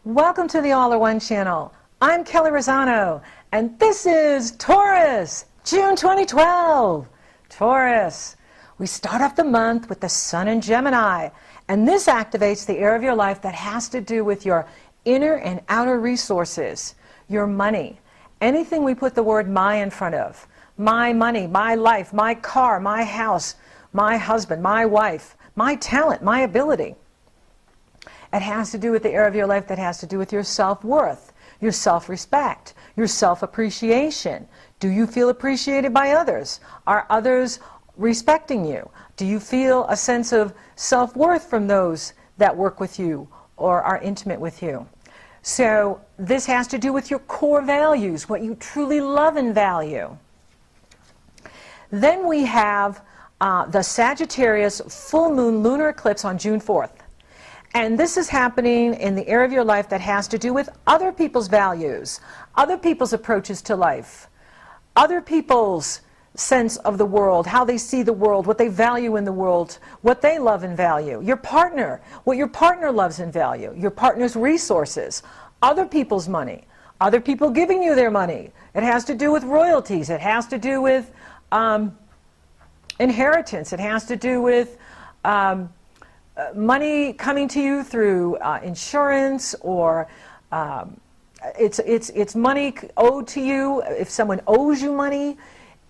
Welcome to the All or One channel. I'm Kelley Rosano, and this is Taurus, June 2012. Taurus. We start off the month with the Sun in Gemini, and this activates the area of your life that has to do with your inner and outer resources, your money. Anything we put the word my in front of. My money, my life, my car, my house, my husband, my wife, my talent, my ability. It has to do with the area of your life that has to do with your self-worth, your self-respect, your self-appreciation. Do you feel appreciated by others? Are others respecting you? Do you feel a sense of self-worth from those that work with you or are intimate with you? So this has to do with your core values, what you truly love and value. Then we have the Sagittarius full moon lunar eclipse on June 4th. And this is happening in the area of your life that has to do with other people's values, other people's approaches to life, other people's sense of the world, how they see the world, what they value in the world, what they love and value. Your partner, what your partner loves and value, your partner's resources, other people's money, other people giving you their money. It has to do with royalties. It has to do with inheritance. It has to do with money coming to you through insurance, or it's money owed to you if someone owes you money.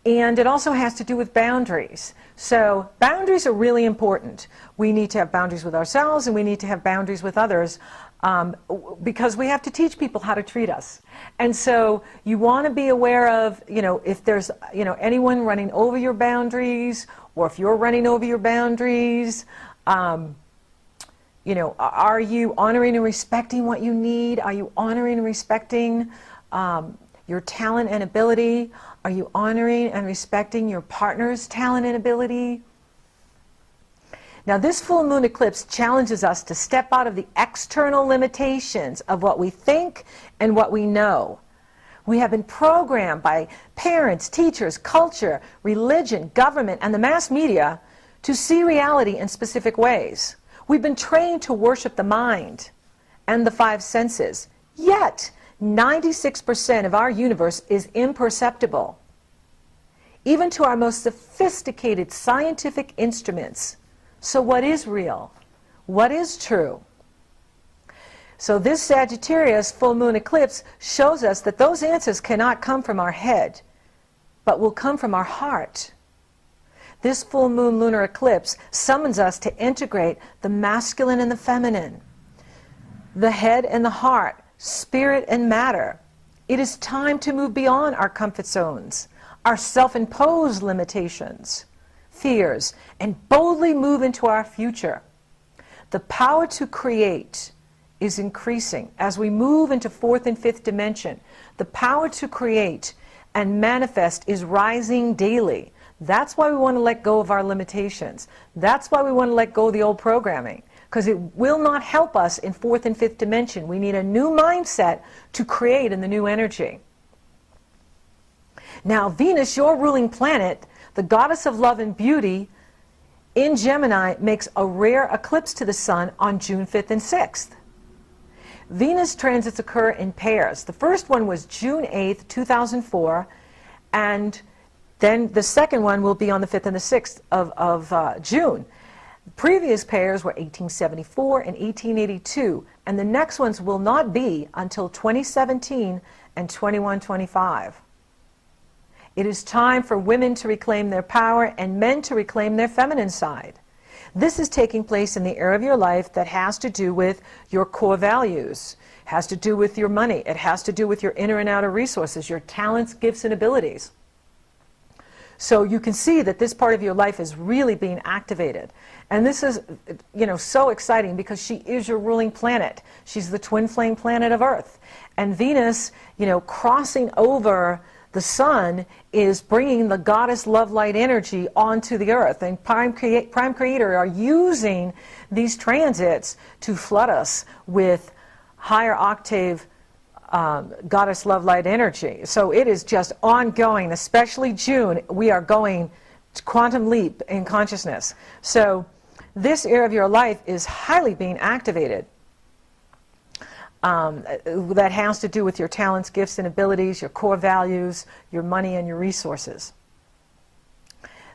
And it also has to do with boundaries. So boundaries are really important. We need to have boundaries with ourselves, and we need to have boundaries with others, because we have to teach people how to treat us. And so you want to be aware of, if there's, anyone running over your boundaries, or if you're running over your boundaries. Are you honoring and respecting what you need? Are you honoring and respecting your talent and ability? Are you honoring and respecting your partner's talent and ability? Now, this full moon eclipse challenges us to step out of the external limitations of what we think and what we know. We have been programmed by parents, teachers, culture, religion, government, and the mass media to see reality in specific ways. We've been trained to worship the mind and the five senses, yet 96% of our universe is imperceptible. Even to our most sophisticated scientific instruments. So what is real? What is true? So this Sagittarius full moon eclipse shows us that those answers cannot come from our head, but will come from our heart. This full moon lunar eclipse summons us to integrate the masculine and the feminine, the head and the heart, spirit and matter. It is time to move beyond our comfort zones, our self-imposed limitations, fears, and boldly move into our future. The power to create is increasing as we move into fourth and fifth dimension. The power to create and manifest is rising daily. That's why we want to let go of our limitations. That's why we want to let go of the old programming, because it will not help us in fourth and fifth dimension. We need a new mindset to create in the new energy. Now, Venus, your ruling planet, the goddess of love and beauty, in Gemini, makes a rare eclipse to the sun on June 5th and 6th. Venus transits occur in pairs. The first one was June 8th, 2004, and then the second one will be on the 5th and the 6th of June. The previous pairs were 1874 and 1882, and the next ones will not be until 2017 and 2125. It is time for women to reclaim their power and men to reclaim their feminine side. This is taking place in the area of your life that has to do with your core values, has to do with your money, it has to do with your inner and outer resources, your talents, gifts, and abilities. So you can see that this part of your life is really being activated. And this is, so exciting because she is your ruling planet. She's the twin flame planet of Earth. And Venus, crossing over the sun is bringing the goddess love light energy onto the Earth. And Prime Creator are using these transits to flood us with higher octave goddess love light energy. So it is just ongoing, especially June. We are going to quantum leap in consciousness. So this area of your life is highly being activated. that has to do with your talents, gifts, and abilities, your core values, your money, and your resources.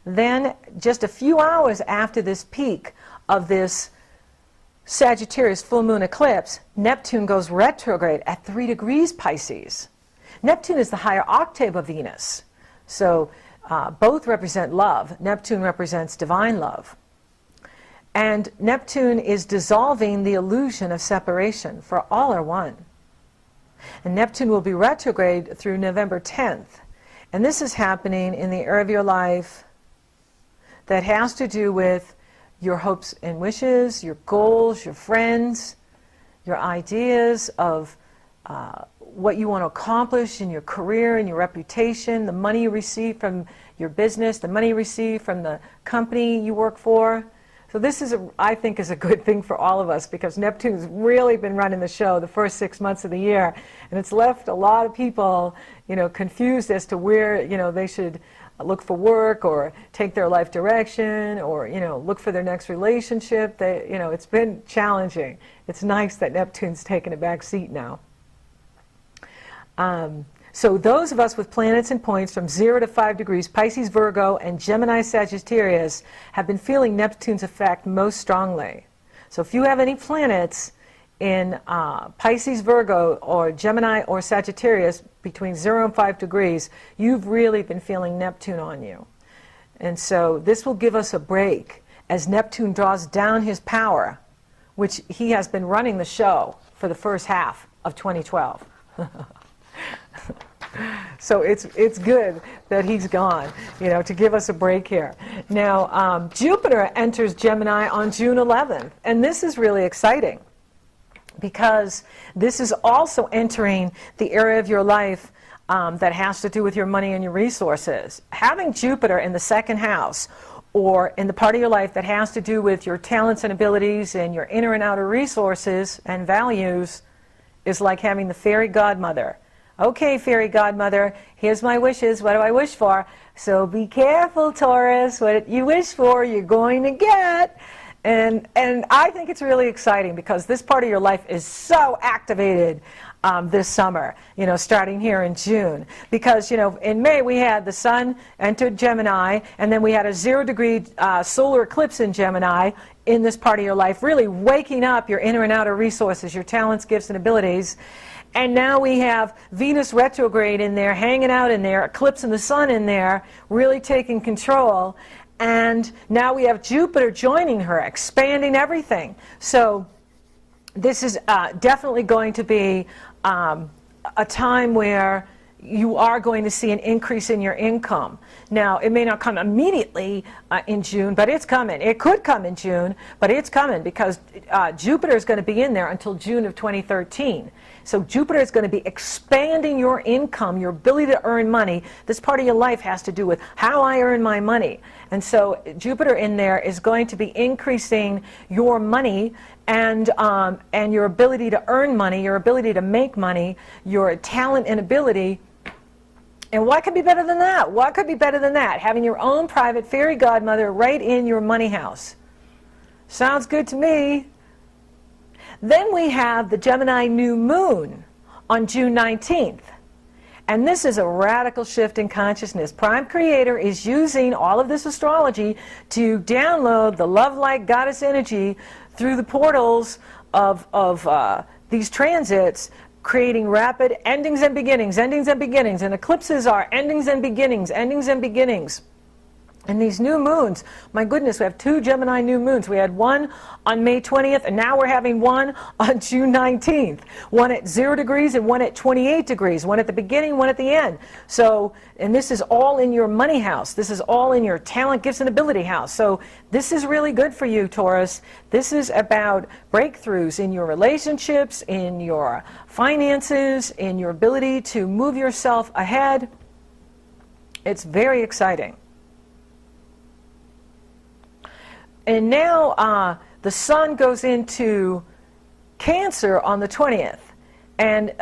Then, just a few hours after this peak of this Sagittarius full moon eclipse, Neptune goes retrograde at 3 degrees Pisces. Neptune is the higher octave of Venus. So both represent love. Neptune represents divine love. And Neptune is dissolving the illusion of separation, for all are one. And Neptune will be retrograde through November 10th. And this is happening in the area of your life that has to do with your hopes and wishes, your goals, your friends, your ideas of what you want to accomplish in your career and your reputation, the money you receive from your business, the money you receive from the company you work for. So this is, I think, is a good thing for all of us, because Neptune's really been running the show the first 6 months of the year, and it's left a lot of people, confused as to where, they should look for work or take their life direction or, look for their next relationship. It's been challenging. It's nice that Neptune's taken a back seat now. So those of us with planets and points from 0 to 5 degrees, Pisces, Virgo, and Gemini, Sagittarius, have been feeling Neptune's effect most strongly. So if you have any planets in Pisces, Virgo, or Gemini, or Sagittarius between 0 and 5 degrees, you've really been feeling Neptune on you. And so this will give us a break as Neptune draws down his power, which he has been running the show for the first half of 2012. So it's good that he's gone, to give us a break here. Now, Jupiter enters Gemini on June 11th, and this is really exciting because this is also entering the area of your life that has to do with your money and your resources. Having Jupiter in the second house, or in the part of your life that has to do with your talents and abilities and your inner and outer resources and values, is like having the fairy godmother. Okay, fairy godmother, here's my wishes. What do I wish for? So be careful, Taurus. What you wish for, you're going to get. And I think it's really exciting because this part of your life is so activated this summer, starting here in June. Because, in May we had the sun entered Gemini, and then we had a 0-degree solar eclipse in Gemini in this part of your life, really waking up your inner and outer resources, your talents, gifts, and abilities. And now we have Venus retrograde in there, hanging out in there, eclipsing the sun in there, really taking control. And now we have Jupiter joining her, expanding everything. So this is definitely going to be a time where you are going to see an increase in your income. Now, it may not come immediately in June, but it's coming. It could come in June, but it's coming because Jupiter is going to be in there until June of 2013. So Jupiter is going to be expanding your income, your ability to earn money. This part of your life has to do with how I earn my money. And so Jupiter in there is going to be increasing your money and your ability to earn money, your ability to make money, your talent and ability. And what could be better than that? What could be better than that? Having your own private fairy godmother right in your money house. Sounds good to me. Then we have the Gemini new moon on June 19th. And this is a radical shift in consciousness. Prime Creator is using all of this astrology to download the love-like goddess energy through the portals of these transits, creating rapid endings and beginnings, endings and beginnings. And eclipses are endings and beginnings, endings and beginnings. And these new moons, my goodness, we have 2 Gemini new moons. We had one on May 20th, and now we're having one on June 19th. One at 0 degrees and one at 28 degrees. One at the beginning, one at the end. So, and this is all in your money house. This is all in your talent, gifts, and ability house. So this is really good for you, Taurus. This is about breakthroughs in your relationships, in your finances, in your ability to move yourself ahead. It's very exciting. And now the sun goes into Cancer on the 20th. And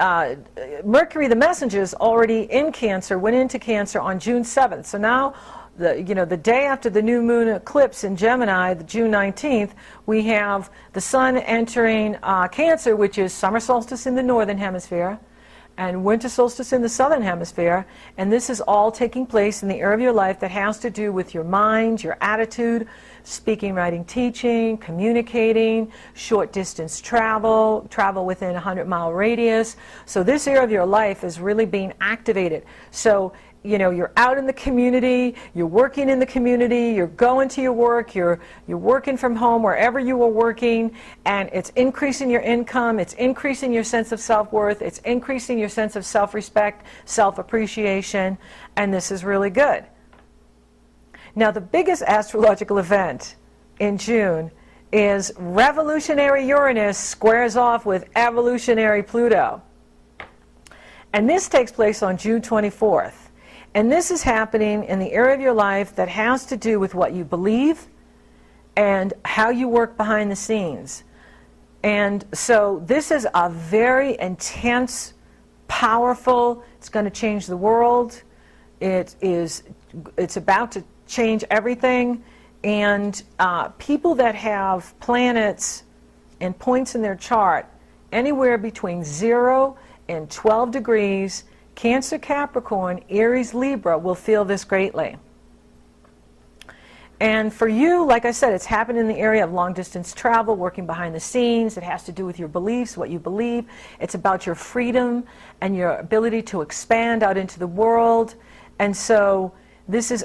Mercury the messenger is already in Cancer, went into Cancer on June 7th. So now the day after the new moon eclipse in Gemini, the June 19th, we have the sun entering Cancer, which is summer solstice in the northern hemisphere and winter solstice in the southern hemisphere, and this is all taking place in the area of your life that has to do with your mind, your attitude, speaking, writing, teaching, communicating, short distance travel, travel within a 100-mile radius. So this area of your life is really being activated. So you're out in the community, you're working in the community, you're going to your work, you're working from home wherever you are working, and it's increasing your income, it's increasing your sense of self-worth, it's increasing your sense of self-respect, self-appreciation, and this is really good. Now, the biggest astrological event in June is revolutionary Uranus squares off with evolutionary Pluto. And this takes place on June 24th. And this is happening in the area of your life that has to do with what you believe and how you work behind the scenes. And so this is a very intense, powerful, it's going to change the world. It's about to change everything. And people that have planets and points in their chart anywhere between 0 and 12 degrees, Cancer, Capricorn, Aries, Libra will feel this greatly. And for you, like I said, it's happened in the area of long-distance travel, working behind the scenes. It has to do with your beliefs, what you believe. It's about your freedom and your ability to expand out into the world. And so this is,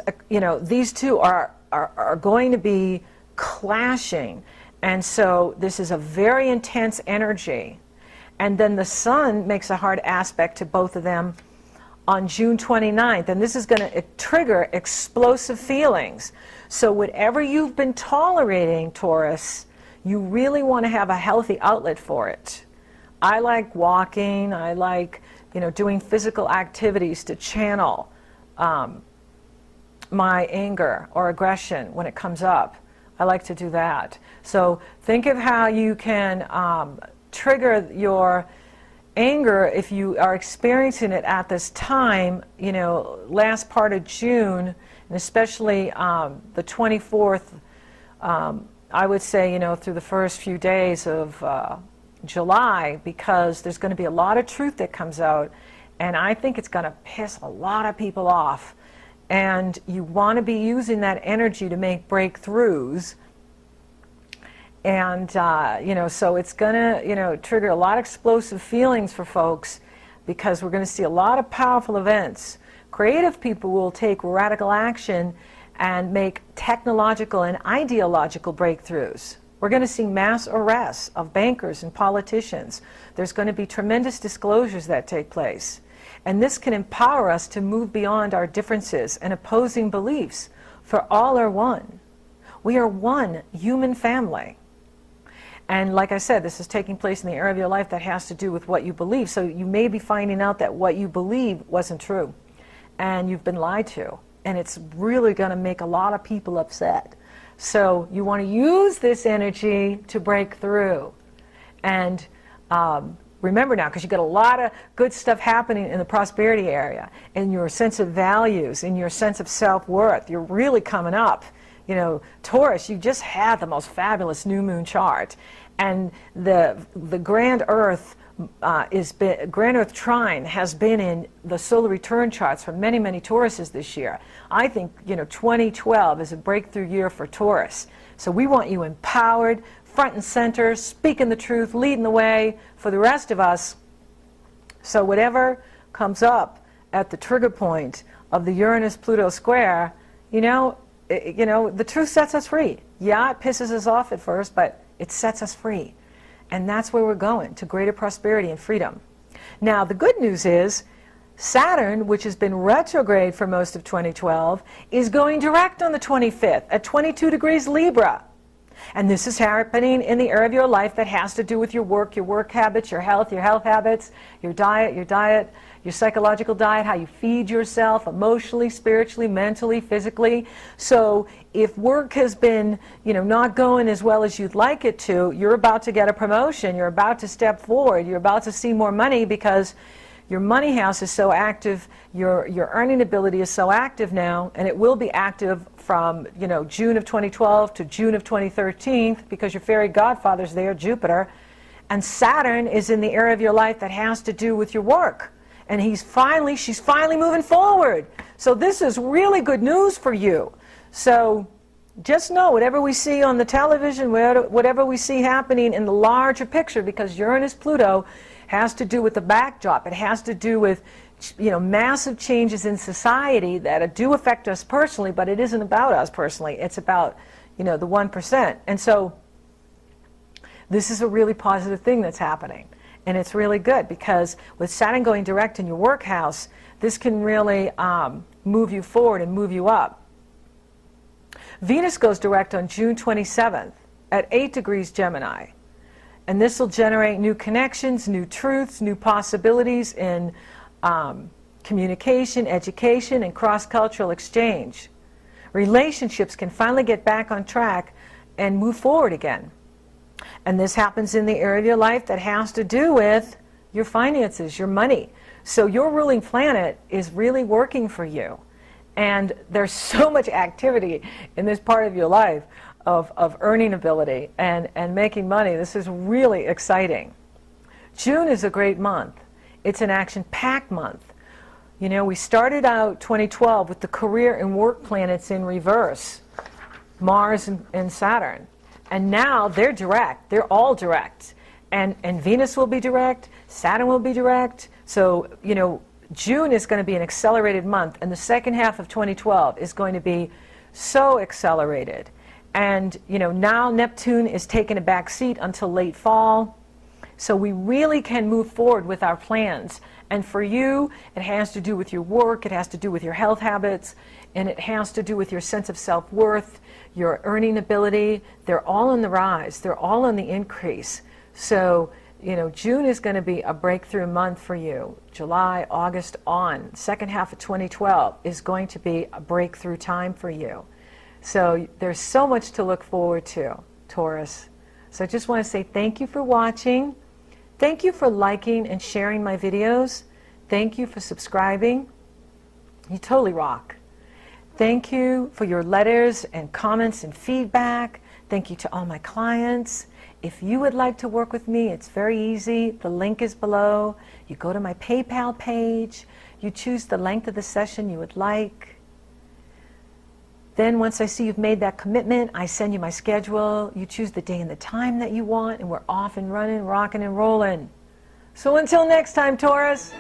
these two are going to be clashing. And so this is a very intense energy. And then the sun makes a hard aspect to both of them on June 29th. And this is going to trigger explosive feelings. So whatever you've been tolerating, Taurus, you really want to have a healthy outlet for it. I like walking. I like, doing physical activities to channel my anger or aggression when it comes up. I like to do that. So think of how you can trigger your anger if you are experiencing it at this time, last part of June, and especially the 24th, I would say, through the first few days of July, because there's going to be a lot of truth that comes out, and I think it's going to piss a lot of people off. And you want to be using that energy to make breakthroughs. And, so it's going to, trigger a lot of explosive feelings for folks, because we're going to see a lot of powerful events. Creative people will take radical action and make technological and ideological breakthroughs. We're going to see mass arrests of bankers and politicians. There's going to be tremendous disclosures that take place. And this can empower us to move beyond our differences and opposing beliefs, for all are one. We are one human family. And like I said, this is taking place in the area of your life that has to do with what you believe. So you may be finding out that what you believe wasn't true, and you've been lied to. And it's really going to make a lot of people upset. So you want to use this energy to break through. And remember now, because you got a lot of good stuff happening in the prosperity area, in your sense of values, in your sense of self-worth. You're really coming up. Taurus, you just had the most fabulous new moon chart, and the Grand Earth Grand Earth trine has been in the solar return charts for many, many Tauruses this year. I think 2012 is a breakthrough year for Taurus. So we want you empowered, front and center, speaking the truth, leading the way for the rest of us. So whatever comes up at the trigger point of the Uranus-Pluto square, the truth sets us free. Yeah, it pisses us off at first, but it sets us free. And that's where we're going, to greater prosperity and freedom. Now, the good news is Saturn, which has been retrograde for most of 2012, is going direct on the 25th at 22 degrees Libra. And this is happening in the area of your life that has to do with your work habits, your health habits, your diet, your psychological diet, how you feed yourself emotionally, spiritually, mentally, physically. So if work has been, not going as well as you'd like it to, you're about to get a promotion, you're about to step forward, you're about to see more money, because Your money house is so active, your earning ability is so active now, and it will be active from, you know, June of 2012 to June of 2013, because your fairy godfather's there, Jupiter, and Saturn is in the area of your life that has to do with your work. And she's finally moving forward. So this is really good news for you. So just know, whatever we see on the television, whatever we see happening in the larger picture, because Uranus, Pluto has to do with the backdrop. It has to do with, you know, massive changes in society that do affect us personally, but it isn't about us personally. It's about, you know, the 1%. And so this is a really positive thing that's happening. And it's really good, because with Saturn going direct in your work house, this can really move you forward and move you up. Venus goes direct on June 27th at 8 degrees Gemini. And this will generate new connections, new truths, new possibilities in communication, education, and cross-cultural exchange. Relationships can finally get back on track and move forward again. And this happens in the area of your life that has to do with your finances, your money. So your ruling planet is really working for you. And there's so much activity in this part of your life of earning ability and making money. This is really exciting. June is a great month. It's an action-packed month. You know, we started out 2012 with the career and work planets in reverse, Mars and Saturn. And now they're direct. They're all direct. And Venus will be direct. Saturn will be direct. So, you know, June is going to be an accelerated month. And the second half of 2012 is going to be so accelerated. And, you know, now Neptune is taking a back seat until late fall. So we really can move forward with our plans. And for you, it has to do with your work. It has to do with your health habits. And it has to do with your sense of self-worth, your earning ability. They're all on the rise. They're all on the increase. So, you know, June is going to be a breakthrough month for you. July, August on. Second half of 2012 is going to be a breakthrough time for you. So there's so much to look forward to, Taurus. So I just want to say thank you for watching. Thank you for liking and sharing my videos. Thank you for subscribing. You totally rock. Thank you for your letters and comments and feedback. Thank you to all my clients. If you would like to work with me, it's very easy. The link is below. You go to my PayPal page. You choose the length of the session you would like. Then once I see you've made that commitment, I send you my schedule. You choose the day and the time that you want, and we're off and running, rocking and rolling. So until next time, Taurus.